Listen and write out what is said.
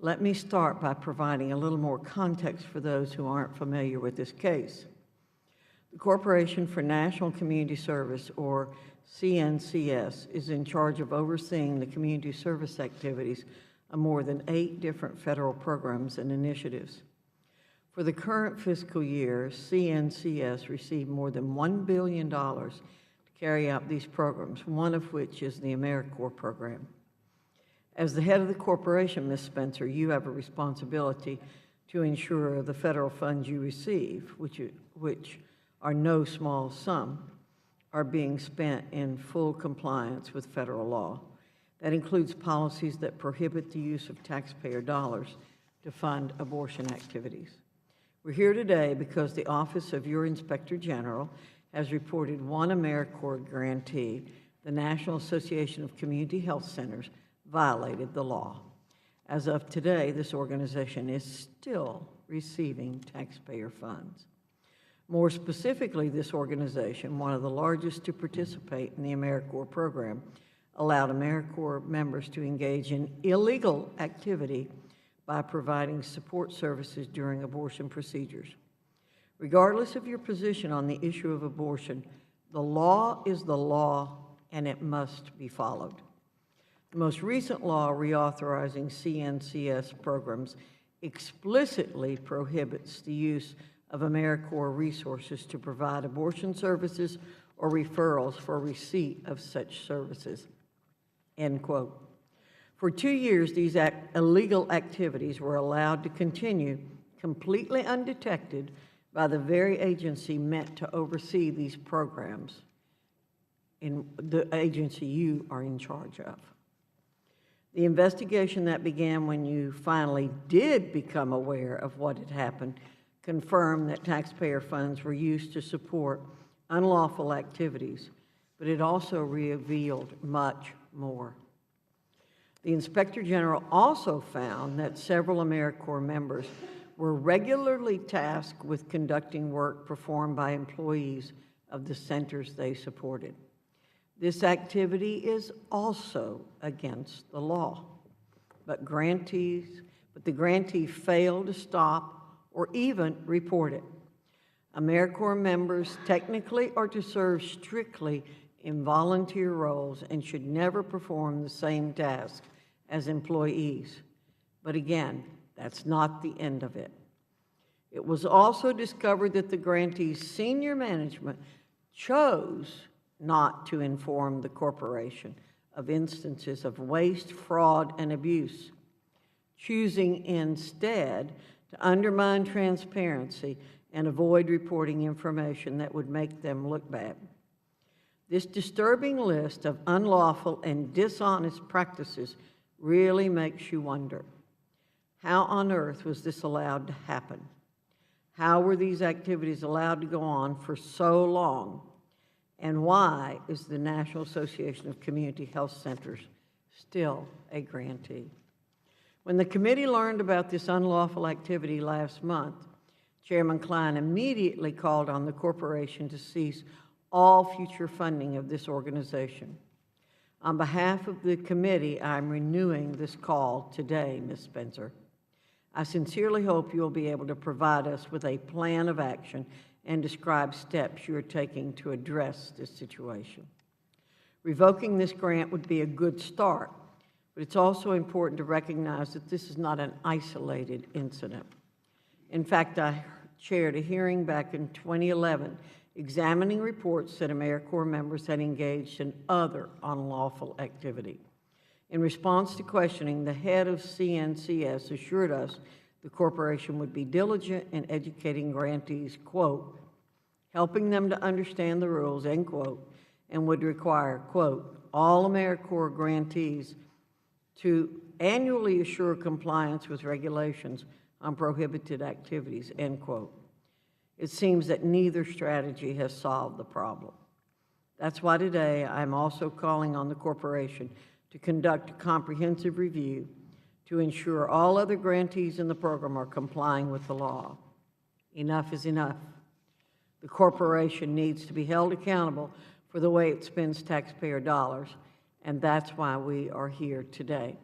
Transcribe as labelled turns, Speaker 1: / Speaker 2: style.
Speaker 1: Let me start by providing a little more context for those who aren't familiar with this case. The Corporation for National Community Service, or CNCS, is in charge of overseeing the community service activities of more than 8 different federal programs and initiatives. For the current fiscal year, CNCS received more than $1 billion to carry out these programs, one of which is the AmeriCorps program. As the head of the corporation, Ms. Spencer, you have a responsibility to ensure the federal funds you receive, which are no small sum, are being spent in full compliance with federal law. That includes policies that prohibit the use of taxpayer dollars to fund abortion activities. We're here today because the Office of your Inspector General has reported one AmeriCorps grantee, the National Association of Community Health Centers, violated the law. As of today, this organization is still receiving taxpayer funds. More specifically, this organization, one of the largest to participate in the AmeriCorps program, allowed AmeriCorps members to engage in illegal activity by providing support services during abortion procedures. Regardless of your position on the issue of abortion, the law is the law and it must be followed. The most recent law reauthorizing CNCS programs explicitly prohibits the use of AmeriCorps resources to provide abortion services or referrals for receipt of such services, end quote. For 2 years, these illegal activities were allowed to continue completely undetected by the very agency meant to oversee these programs, in the agency you are in charge of. The investigation that began when you finally did become aware of what had happened confirmed that taxpayer funds were used to support unlawful activities, but it also revealed much more. The Inspector General also found that several AmeriCorps members were regularly tasked with conducting work performed by employees of the centers they supported. This activity is also against the law, but the grantee failed to stop or even report it. AmeriCorps members technically are to serve strictly in volunteer roles and should never perform the same task as employees. But again, that's not the end of it. It was also discovered that the grantee's senior management chose not to inform the corporation of instances of waste, fraud, and abuse, choosing instead to undermine transparency and avoid reporting information that would make them look bad. This disturbing list of unlawful and dishonest practices really makes you wonder, how on earth was this allowed to happen? How were these activities allowed to go on for so long? And why is the National Association of Community Health Centers still a grantee? When the committee learned about this unlawful activity last month, Chairman Klein immediately called on the corporation to cease all future funding of this organization. On behalf of the committee, I'm renewing this call today, Ms. Spencer. I sincerely hope you'll be able to provide us with a plan of action and describe steps you are taking to address this situation. Revoking this grant would be a good start, but it's also important to recognize that this is not an isolated incident. In fact, I chaired a hearing back in 2011 examining reports that AmeriCorps members had engaged in other unlawful activity. In response to questioning, the head of CNCS assured us the corporation would be diligent in educating grantees, quote, helping them to understand the rules, end quote, and would require, quote, all AmeriCorps grantees to annually assure compliance with regulations on prohibited activities, end quote. It seems that neither strategy has solved the problem. That's why today I'm also calling on the corporation to conduct a comprehensive review to ensure all other grantees in the program are complying with the law. Enough is enough. The corporation needs to be held accountable for the way it spends taxpayer dollars, and that's why we are here today.